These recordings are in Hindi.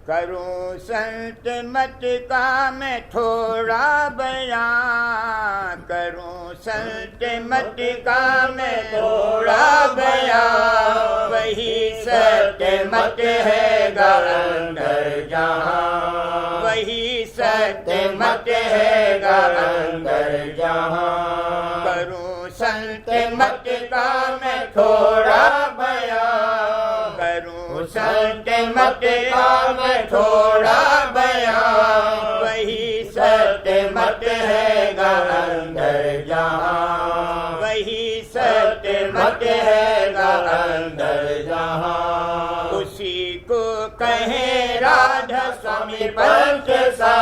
करूं संत मत का मैं थोड़ा बयां, करूं संत मत का मैं थोड़ा बयां। वही सत्य मत है अंदर जहां, वही सत्य मत है अंदर जहां। करूं संत मत का मैं थोड़ा बयां, करूं संत मत का मैं थोड़ा बयां। वही सत्य मत है अंदर जहां, वही सत्य मत है अंदर जहां। उसी को कहे राधा स्वामी पंथ सा,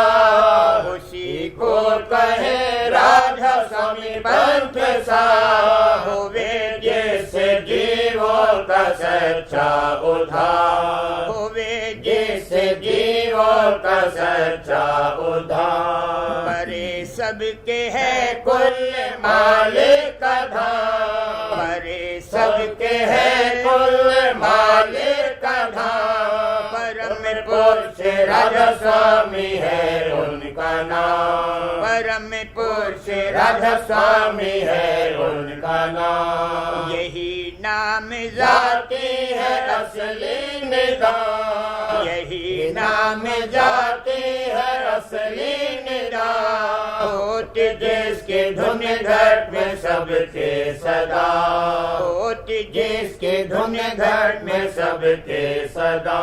उसी को कहे राधा स्वामी पंथ सा। होवे जैसे जीवों का सच्चा उद्धार, होवे जैसे जीवों का सच्चा उद्धार। परे सबके है कुल मालिक का धाम, परे सबके है कुल मालिक का धाम। परम पुरुष राधा स्वामी है उनका नाम, परम पुरुष राधा स्वामी है उनका नाम। यही नाम जाती है असली निदान, यही नाम जाती है असली निदान। होती जिसके धुन घट में सबके सदा, होती जिसके धुन घट में सबके सदा।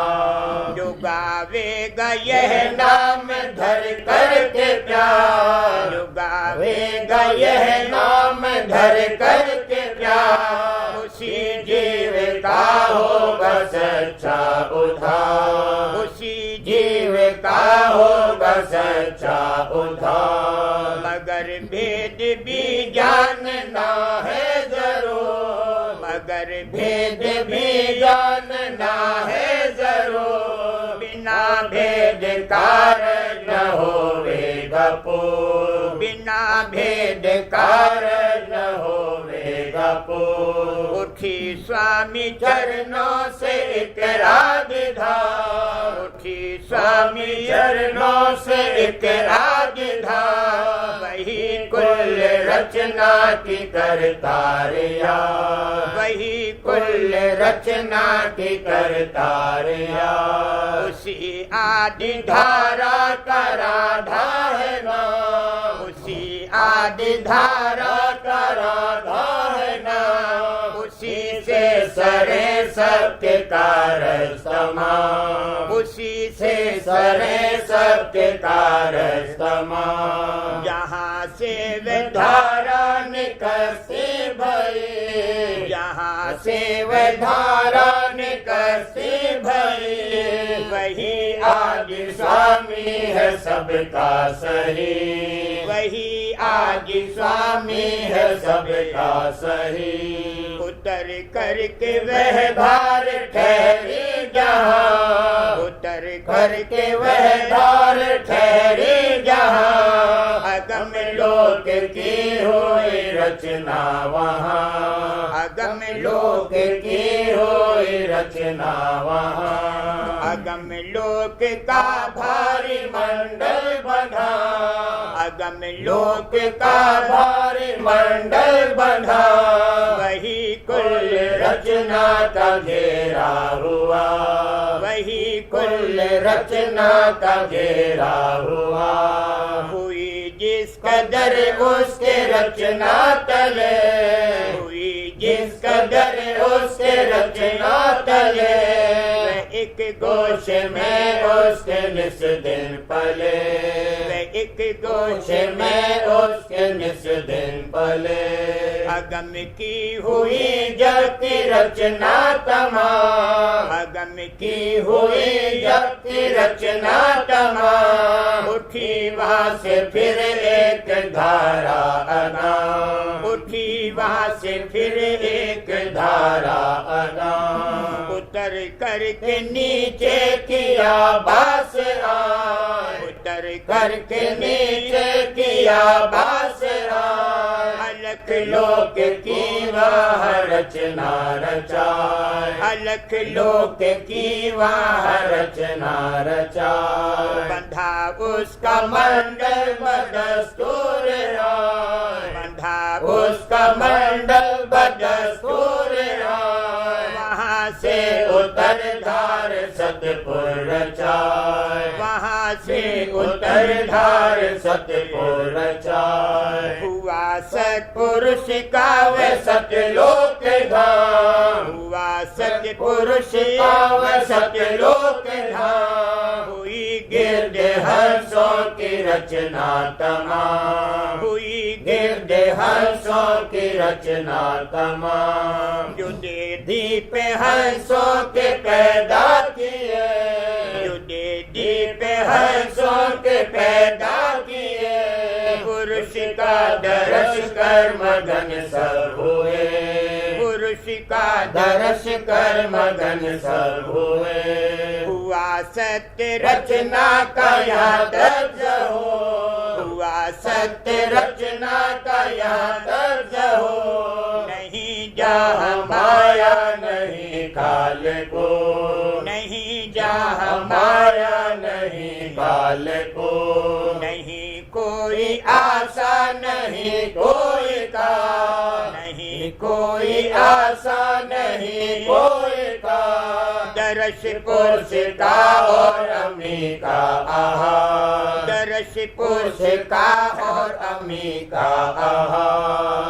जो गावेगा यह नाम धर करके प्यार, जो गावेगा यह नाम धर करके प्यार। उसी जीव का होगा सच्चा उद्धार, उसी जीव का होगा सच्चा उद्धार। मगर भेद भी जानना है जरूर, मगर भेद भी जानना है जरूर। बिना भेद कारण न होवेगा पूर, बिना भेद कारण न होवेगा पूर। उठी स्वामी चरणों से एक राजधाम, उठी स्वामी चरणों से एक राजधाम। वही कुल रचना की करतारिया, वही कुल रचना की करतारिया। उसी आदि धारा का राधा है नाम, उसी आदि धारा का राधा है नाम। उसी से सरे सबके कारज तमाम, उसी से सरे सबके कारज तमाम। जहाँ से वे धारा निकलती भई, जहाँ से वे धारा निकलती भई। वही आदि स्वामी है सबका सही, वही आदि स्वामी है सबका सही। उतर करके वह धार ठहरी जहाँ, उतर करके वह धार ठहरी जहाँ। अगम लोक की हुई रचना वहाँ, अगम लोक की हुई रचना वहाँ। अगम लोक का भारी मंडल बंधा, अगम लोक का भारी मंडल बंधा। वही कुल रचना का घेरा हुआ, वही कुल रचना का घेरा हुआ। हुई जिस कदर उसके रचना तले, हुई जिस कदर उसके रचना तले। एक गोश में उसके निस दिन पले, एक गोश में उसके निस दिन पले। अगम की हुई जग की रचना तमाम, अगम की हुई जग की रचना तमाम। उठी वहाँ से फिर एक धारा अनाम, उठी वहाँ से फिर एक धारा अनाम। उतर करके नीचे किया बास आए, उतर करके नीचे किया बास आए। अलख लोक की वह रचना रचाए, अलख लोक की वह रचना रचाए। बंधा उसका मंडल बदस्तूर आए, बंधा उसका मंडल बदस्तूर आए। वहाँ से उतर धार सतपुर रचाए, वहाँ से उतर धार सतपुर रचाए। हुआ सतपुरुष का वह सतलोक धाम, हुआ सतपुरुष का वह सतलोक धाम। हुई गिरद हंसों की रचना तमाम, हुई गिरद हंसों की रचना तमाम। जो दे दीप हंसों के पैदा किए, जो दे दीप हंसों के पैदा किए। पुरुष का दर्श कर मगन सब हुए, पुरुष का दर्श कर मगन सब हुए। हुआ सत्य रचना का यहाँ दर्ज हो, हुआ सत्य रचना का यहाँ दर्ज हो। नहीं जहाँ माया नहीं काल को, नहीं जहाँ माया नहीं काल को। नहीं कोई आशा नहीं कोई का, नहीं कोई आशा नहीं कोई का। दर्श पुरुष का और अम्मी का आहा, दर्श पुरुष का और अम्मी का आहा।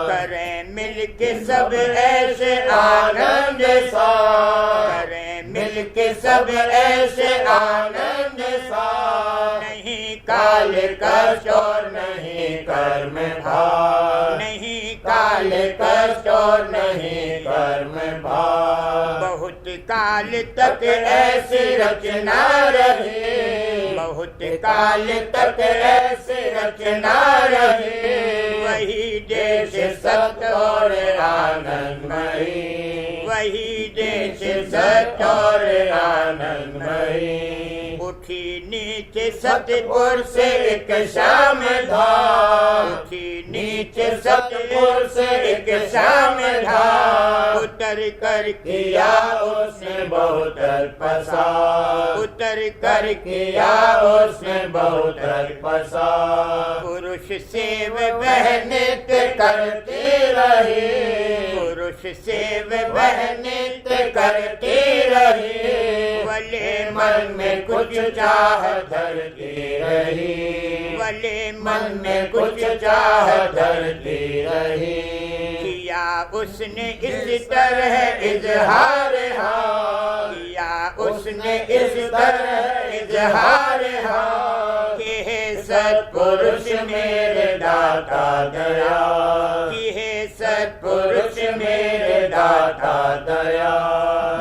करें मिल के सब ऐसे आनंद सा, करें मिल के सब ऐसे आनंद सा। नहीं काल कष्ट और नहीं कर्म भार, नहीं काल कष्ट और नहीं कर्म भार। बहुत काल तक ऐसी रचना रही, बहुत काल तक ऐसी रचना रही। वही देश सत्य और आनंदमयी, वही देश सत्य और आनंदमयी। उठी नीचे सतपुर से एक शाम धाम, उठी नीचे सतपुर से एक शाम धाम। उतर कर किया उसने बहुत तपस्या, उतर कर किया उसने बहुत तपस्या। पुरुष सेव वह नित्य करती रही, पुरुष सेव वह नित्य करती रही। भले मन में कुछ चाह धरती रही, भले मन में कुछ चाह धरती रही। किया उसने इस तरह इजहार हाल, किया उसने इस तरह इजहार हाल। कि हे सत्पुरुष मेरे दाता दया, कि हे सत्पुरुष मेरे दाता दया।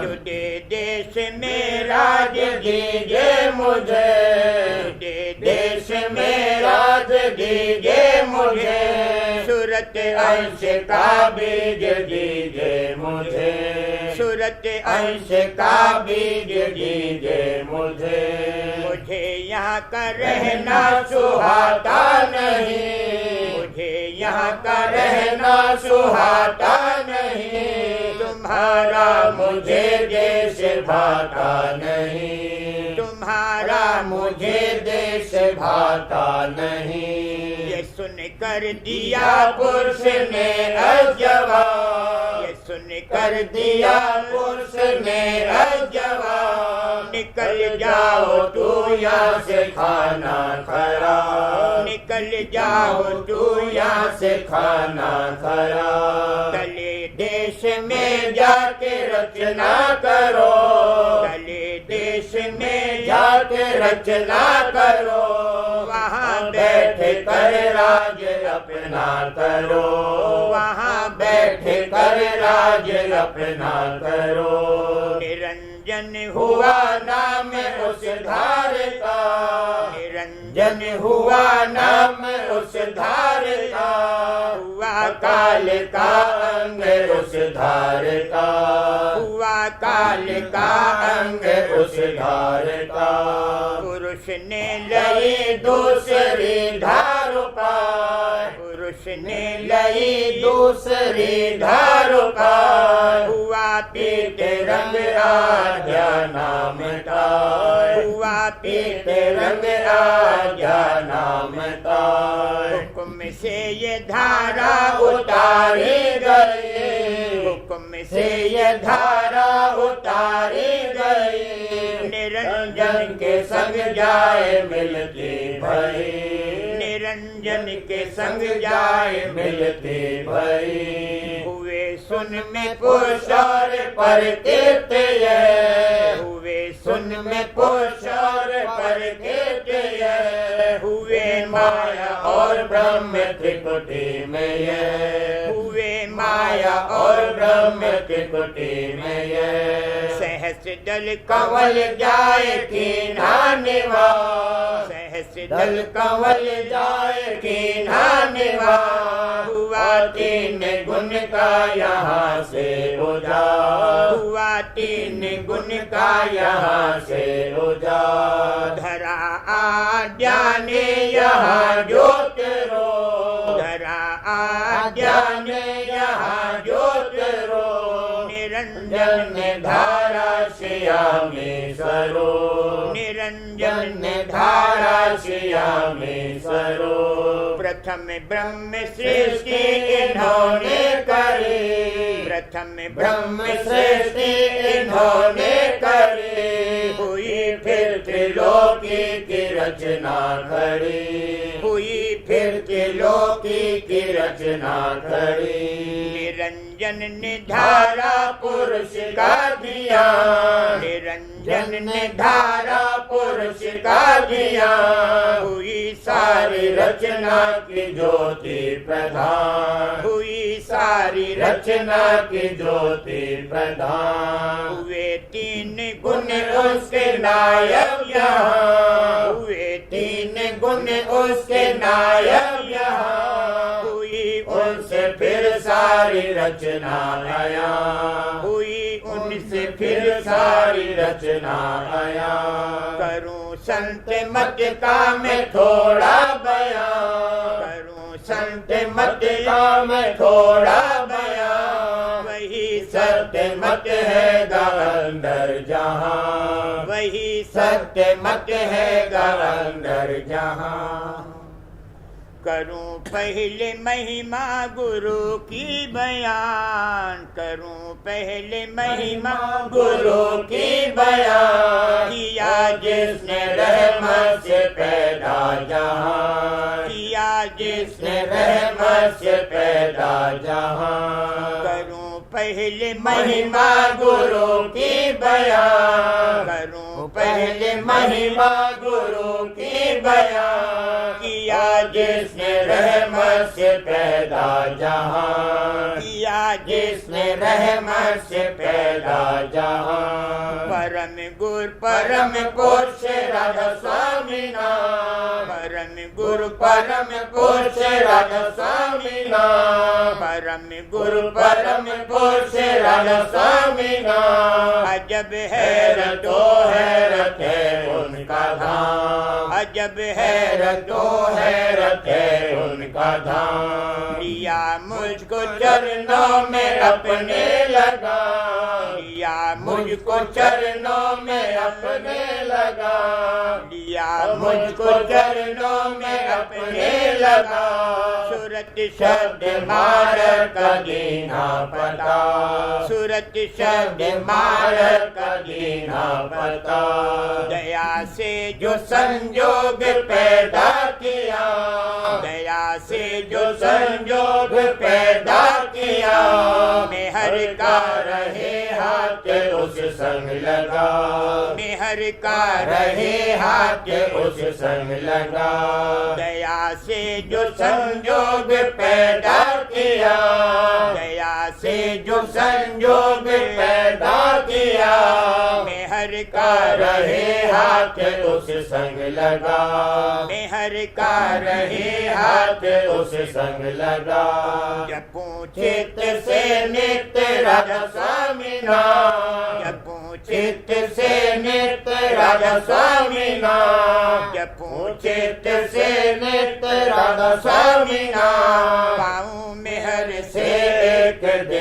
जो दे देश में राज दीजिए मुझे, दे देश में राज दीजिए मुझे। सूरत अंश का बीज दीजिए मुझे, सूरत अंश का बीज दीजिए मुझे। मुझे यहाँ का रहना सुहाता नहीं, मुझे यहाँ का रहना सुहाता नहीं। तुम्हारा मुझे देश भाता नहीं, तुम्हारा मुझे देश भाता नहीं। ये सुन कर दिया पुरुष ने अजवाब, ये सुन कर दिया पुरुष ने अजवाब। निकल जाओ तू यहाँ से खाना खराब, निकल जाओ तू यहाँ से खाना खराब। तले देश में जाके रचना करो, तले देश में जाके रचना करो। वहाँ बैठ कर राज अपना करो, वहाँ बैठ कर राज अपना करो। निरंजन हुआ नाम उस धार का, निरंजन हुआ नाम उस धार का। हुआ काल का अंग उस धार का, हुआ काल का अंग उस धार का। पुरुष ने लई दूसरी धार पार, पुरुष उसने लई दूसरी धार पार, हुआ पीते रंग आज्ञा नाम तार, हुआ पीते रंग आज्ञा नाम तार। हुक्म से ये धारा उतारी गई, हुक्म से ये धारा उतारी गई, निरंजन के संग जाए मिलती भई, निरंजन के संग जाए मिलती भई। हुए सुन में पुरुष और पर कीर्तय, हुए सुन में पुरुष और पर कीर्तय, हुए माया और ब्रह्म त्रिकुटी में ये, हुए माया और ब्रह्म त्रिकुटी में ये। सहस दल कंवल जाए कीन्हा निवास, सहस दल कंवल जाए कीन्हा निवास, हुआ तीन गुण का यहाँ से उजाड़, हुआ तीन गुण का यहाँ से उजाड़। धरा आज्ञा ने यहाँ ज्योत रो, धरा आज्ञा ने यहाँ ज्योत रो, निरंजन ने धारा श्यामी सरो, निरंजन ने धारा श्यामी सरो। प्रथम ब्रह्म सृष्टि इन्होंने करी, प्रथम ब्रह्म सृष्टि इन्होंने करी, हुई फिर त्रिलोकी की रचना खड़ी, हुई फिर त्रिलोकी की रचना खड़ी। निरंजन ने धारा पुरुष का दिया, निरंजन ने धारा पुरुष का दिया, हुई सारी रचना की ज्योति प्रधान, हुई सारी रचना की ज्योति प्रधान। हुए तीन गुण उसके नायक यहाँ, हुए तीन गुण उसके नायक यहाँ, हुई उनसे फिर सारी रचना आया, हुई उनसे फिर सारी रचना आया। करूं संत मत का मैं थोड़ा बयां, करूं संत मत का मैं थोड़ा बयां, वही सत्य मत है अंदर जहां, वही सत्य मत है अंदर जहां। करूं पहले महिमा गुरु की बयान, करूं पहले महिमा गुरु की बयान, किया जिसने रहमत से पैदा जहां, किया जिसने रहमत से पैदा जहां। करूं पहले महिमा गुरु की बयान, करूं पहले महिमा गुरु की बयान, किया जिसने रहमत से पैदा जहां, किया जिसने रहमत से पैदा जहां। परम गुरु परम पुरुष राधा स्वामी नाम, परम गुरु परम पुरुष राधा स्वामी नाम, परम गुरु परम पुरुष राधा स्वामी नाम। अजब हैरत हैरत है उनका धाम, अजब हैरत हैरत है उनका धाम। लिया मुझको चरणों में अपने लगा, लिया मुझको चरणों में अपने लगा, लिया मुझको चरणों में अपने लगा। सूरत शब्द मार का दीना पता, सूरत शब्द मार का दीना पता। दया से जो संजोग पैदा किया, दया से जो संजोग पैदा किया, मेहर का रहे हाथ उस संग लगा, मेहर का रहे हाथ उस संग लगा। दया से जो संजोग पैदा किया, दया से जो संजोग पैदा किया, मेहर का रहे हाथ उस संग लगा, मेहर का रहे हाथ उस संग लगा। जपूं चित्त से नित्य राधा स्वामी नाम, जपूं चित्त से नित्य राधा स्वामी नाम, जपूं चित्त से नित्य राधा स्वामी नाम।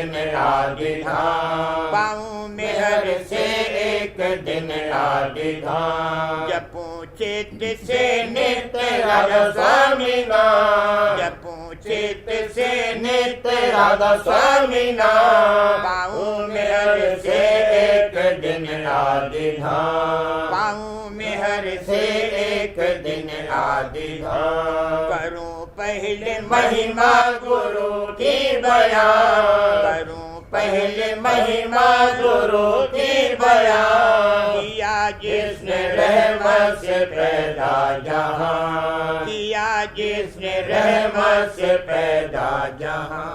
दिन आदि धाम, पाऊं में हर से एक दिन आदि धाम, जपूं चित्त से नित्य राधा स्वामी नाम, जपूं चित्त से नित्य राधा स्वामी नाम, पाऊं में हर से एक दिन आदि धाम, पाऊं में हर से एक दिन आदि धाम, करूं पहले महिमा गुरु की बयान, करूं पहले महिमा गुरु की बयान, किया जिसने रहमत से पैदा जहां, किया जिसने रहमत से पैदा जहां।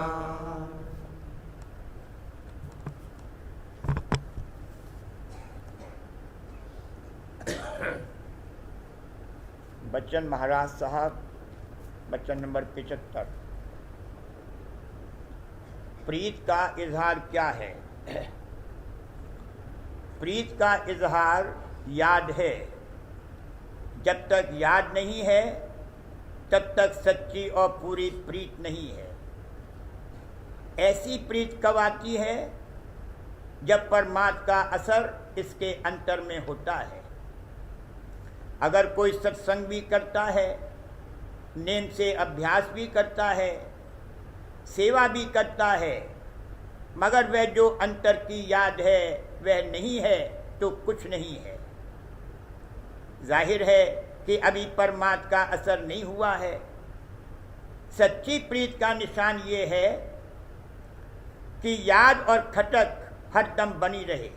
बच्चन महाराज साहब, बच्चन नंबर 75। प्रीत का इजहार क्या है? प्रीत का इजहार याद है। जब तक याद नहीं है तब तक सच्ची और पूरी प्रीत नहीं है। ऐसी प्रीत कब आती है? जब परमात्मा का असर इसके अंतर में होता है। अगर कोई सत्संग भी करता है, नेम से अभ्यास भी करता है, सेवा भी करता है, मगर वह जो अंतर की याद है वह नहीं है तो कुछ नहीं है। जाहिर है कि अभी परमात्मा का असर नहीं हुआ है। सच्ची प्रीत का निशान ये है कि याद और खटक हरदम बनी रहे।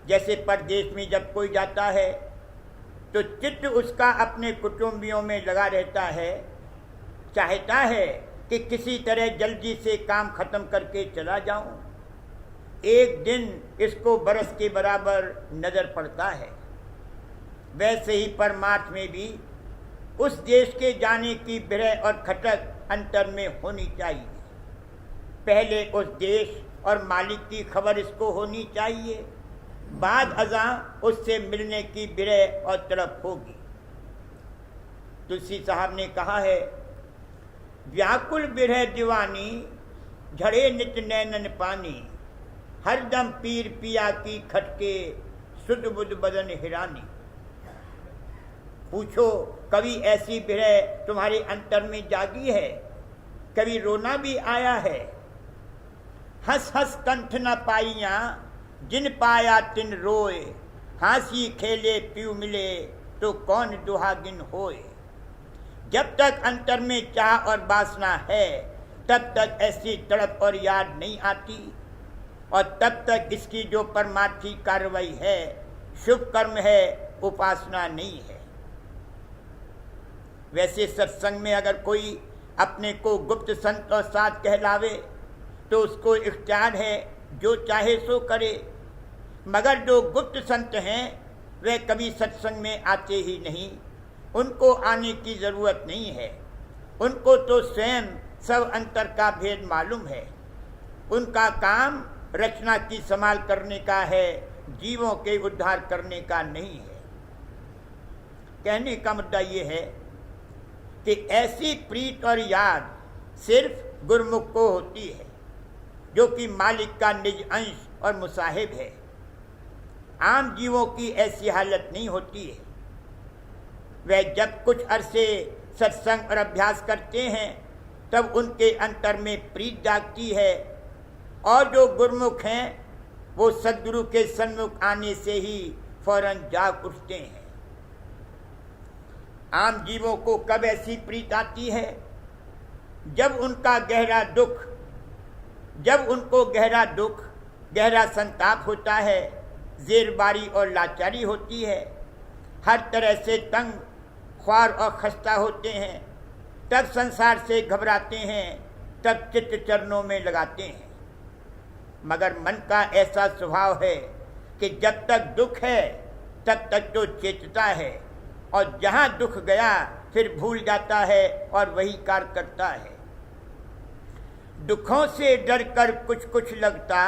जैसे परदेश में जब कोई जाता है तो चित्त उसका अपने कुटुंबियों में लगा रहता है, चाहता है कि किसी तरह जल्दी से काम खत्म करके चला जाऊं। एक दिन इसको बरस के बराबर नजर पड़ता है। वैसे ही परमार्थ में भी उस देश के जाने की विरह और खटक अंतर में होनी चाहिए। पहले उस देश और मालिक की खबर इसको होनी चाहिए, बाद अज़ां उससे मिलने की विरह और तड़प होगी। तुलसी साहब ने कहा है, व्याकुल विरह दीवानी, झड़े नित नैनन पानी, हरदम पीर पिया की खटके, सुध बुध बदन हिरानी। पूछो, कभी ऐसी विरह तुम्हारे अंतर में जागी है? कभी रोना भी आया है? हंस हंस कंठ न पाइया, जिन पाया तिन रोए, हांसी खेले पीऊ मिले, तो कौन दुहागिन होए। जब तक अंतर में चाह और वासना है तब तक ऐसी तड़प और याद नहीं आती, और तब तक इसकी जो परमार्थी कार्रवाई है, शुभ कर्म है, उपासना नहीं है। वैसे सत्संग में अगर कोई अपने को गुप्त संत और साध कहलावे तो उसको इख्तियार है, जो चाहे सो करे। मगर जो गुप्त संत हैं वे कभी सत्संग में आते ही नहीं, उनको आने की ज़रूरत नहीं है। उनको तो स्वयं सब अंतर का भेद मालूम है। उनका काम रचना की संभाल करने का है, जीवों के उद्धार करने का नहीं है। कहने का मुद्दा ये है कि ऐसी प्रीत और याद सिर्फ गुरमुख को होती है, जो कि मालिक का निज अंश और मुसाहिब है। आम जीवों की ऐसी हालत नहीं होती है। वे जब कुछ अरसे सत्संग और अभ्यास करते हैं तब उनके अंतर में प्रीत जागती है, और जो गुरमुख हैं वो सद्गुरु के सन्मुख आने से ही फौरन जाग उठते हैं। आम जीवों को कब ऐसी प्रीत आती है? जब उनको गहरा दुख, गहरा संताप होता है, जेरबारी और लाचारी होती है, हर तरह से तंग, ख्वार और खस्ता होते हैं, तब संसार से घबराते हैं, तब चित्त चरणों में लगाते हैं। मगर मन का ऐसा स्वभाव है कि जब तक दुख है तब तक तो चेतता है, और जहाँ दुख गया फिर भूल जाता है और वही कार्य करता है। दुखों से डर कर कुछ कुछ लगता,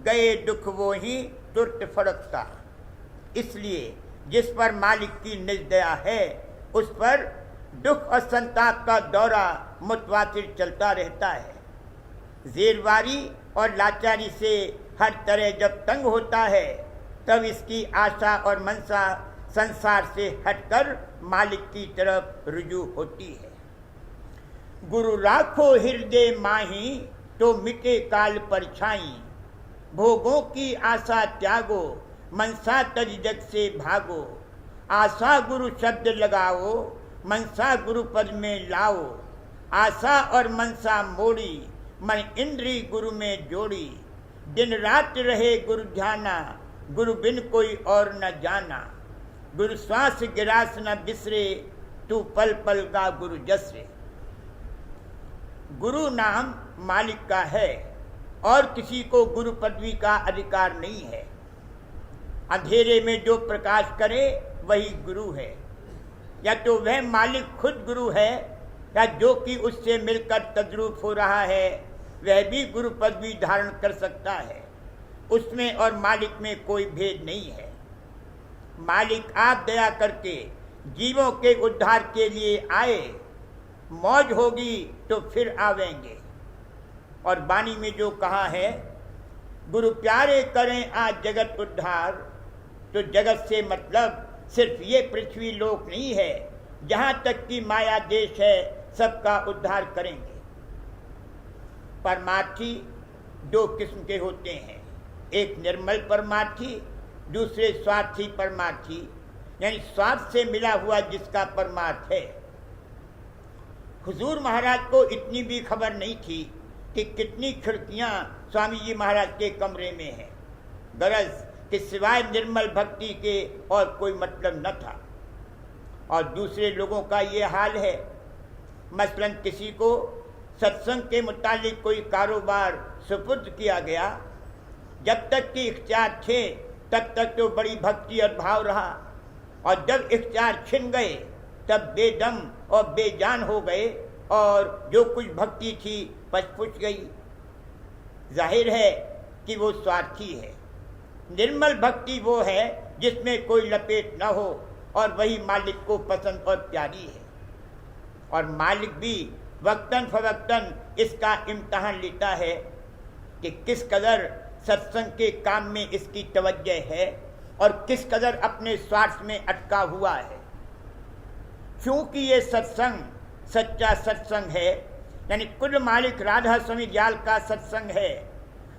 गए दुख वो ही तुरंत फड़कता। इसलिए जिस पर मालिक की निज दया है उस पर दुख और संताप का दौरा मुतवातिर चलता रहता है। जेरवारी और लाचारी से हर तरह जब तंग होता है, तब इसकी आशा और मनसा संसार से हटकर मालिक की तरफ रुजू होती है। गुरु राखो हृदय माही, तो मिटे काल परछाई। भोगों की आशा त्यागो, मनसा तज जग से भागो। आशा गुरु शब्द लगाओ, मनसा गुरु पद में लाओ। आशा और मनसा मोड़ी, मन इंद्री गुरु में जोड़ी। दिन रात रहे गुरु ध्याना, गुरु बिन कोई और न जाना। गुरु श्वास गिरास न बिसरे, तू पल पल का गुरु जसरे। गुरु नाम मालिक का है और किसी को गुरु पदवी का अधिकार नहीं है। अंधेरे में जो प्रकाश करे वही गुरु है, या तो वह मालिक खुद गुरु है, या जो कि उससे मिलकर तद्रूप हो रहा है वह भी गुरु पदवी धारण कर सकता है। उसमें और मालिक में कोई भेद नहीं है। मालिक आप दया करके जीवों के उद्धार के लिए आए, मौज होगी तो फिर आवेंगे। और वाणी में जो कहा है, गुरु प्यारे करें आज जगत उद्धार, तो जगत से मतलब सिर्फ ये पृथ्वी लोक नहीं है, जहाँ तक कि माया देश है सबका उद्धार करेंगे। परमार्थी दो किस्म के होते हैं, एक निर्मल परमार्थी, दूसरे स्वार्थी परमार्थी, यानी स्वार्थ से मिला हुआ जिसका परमार्थ है। हुजूर महाराज को इतनी भी खबर नहीं थी कि कितनी खिड़कियां स्वामी जी महाराज के कमरे में हैं। गरज कि सिवाय निर्मल भक्ति के और कोई मतलब न था। और दूसरे लोगों का ये हाल है, मसलन किसी को सत्संग के मुतालिक कोई कारोबार सुपुर्द किया गया, जब तक कि इख्तियार थे तब तक तो बड़ी भक्ति और भाव रहा, और जब इख्तियार छिन गए तब बेदम और बेजान हो गए और जो कुछ भक्ति थी पचपुच गई। जाहिर है कि वो स्वार्थी है। निर्मल भक्ति वो है जिसमें कोई लपेट न हो और वही मालिक को पसंद और प्यारी है। और मालिक भी वक्तन फवक्तन इसका इम्तहान लेता है कि किस कदर सत्संग के काम में इसकी तवज्जो है और किस कदर अपने स्वार्थ में अटका हुआ है। क्योंकि ये सत्संग सच्चा सत्संग है, यानी कुल मालिक राधा स्वामी दयाल का सत्संग है,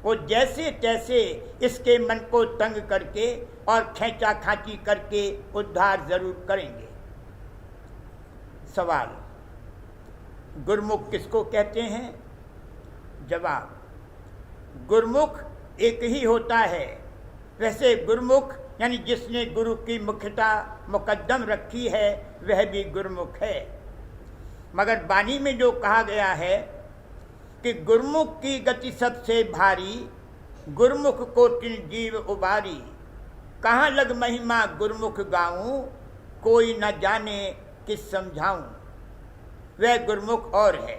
वो जैसे तैसे इसके मन को तंग करके और खींचा खांची करके उद्धार जरूर करेंगे। सवाल, गुरमुख किसको कहते हैं? जवाब, गुरमुख एक ही होता है। वैसे गुरमुख यानी जिसने गुरु की मुख्यता मुकद्दम रखी है वह भी गुरमुख है। मगर वाणी में जो कहा गया है कि गुरमुख की गति सबसे भारी, गुरमुख को तिन जीव उबारी। कहाँ लग महिमा गुरमुख गाऊं, कोई न जाने किस समझाऊं। वह गुरमुख और है,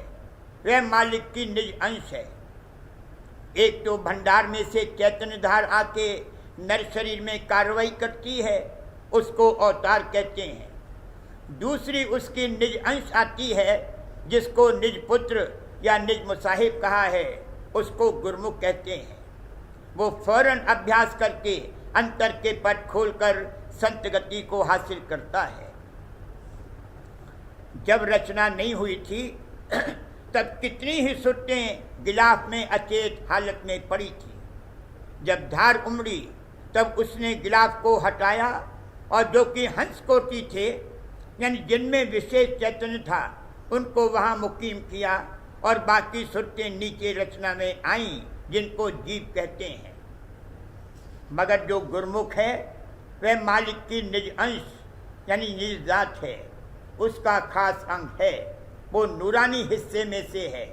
वह मालिक की निज अंश है। एक तो भंडार में से चैतन्य धार आके नर शरीर में कार्रवाई करती है, उसको अवतार कहते हैं। दूसरी उसकी निज अंश आती है, जिसको निज पुत्र या निज मुसाहिब कहा है, उसको गुरमुख कहते हैं। वो फौरन अभ्यास करके अंतर के पट खोलकर संत गति को हासिल करता है। जब रचना नहीं हुई थी तब कितनी ही सुरतें गिलाफ में अचेत हालत में पड़ी थी। जब धार उमड़ी तब उसने गिलाफ को हटाया और जो कि हंस कोटि थे, यानी जिनमें विशेष चैतन्य था, उनको वहाँ मुकीम किया और बाकी सुरतें नीचे रचना में आईं, जिनको जीव कहते हैं। मगर जो गुरमुख है वह मालिक की निज अंश यानी निज जात है, उसका खास अंग है, वो नूरानी हिस्से में से है।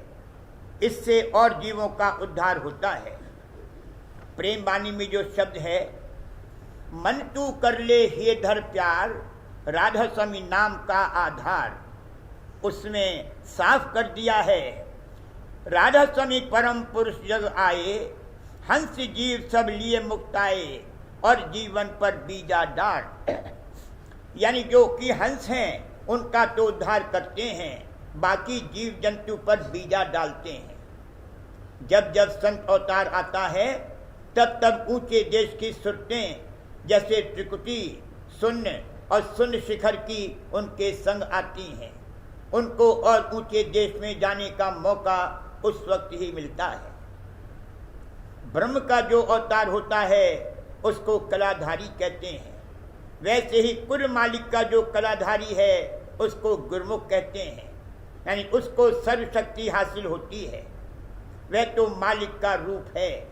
इससे और जीवों का उद्धार होता है। प्रेम वाणी में जो शब्द है, मन तू कर ले हे धर प्यार, राधा स्वामी नाम का आधार, उसमें साफ कर दिया है राधा स्वामी परम पुरुष जग आए, हंस जीव सब लिए मुक्ताए और जीवन पर बीजा डांट। यानी जो कि हंस हैं उनका तो उद्धार करते हैं, बाकी जीव जंतु पर बीजा डालते हैं। जब जब संत अवतार आता है तब तब ऊंचे देश की सुरतें जैसे त्रिकुटी, शून्य और शून्य शिखर की उनके संग आती हैं। उनको और ऊंचे देश में जाने का मौका उस वक्त ही मिलता है। ब्रह्म का जो अवतार होता है उसको कलाधारी कहते हैं। वैसे ही कुल मालिक का जो कलाधारी है उसको गुरमुख कहते हैं, यानी उसको सर्वशक्ति हासिल होती है। वह तो मालिक का रूप है,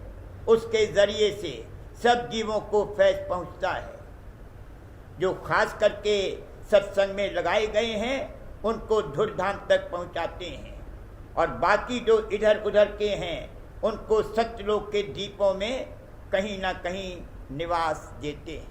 उसके जरिए से सब जीवों को फैज पहुंचता है। जो खास करके सत्संग में लगाए गए हैं उनको धुरधाम तक पहुंचाते हैं, और बाकी जो इधर उधर के हैं उनको सत्यलोक के दीपों में कहीं ना कहीं निवास देते हैं।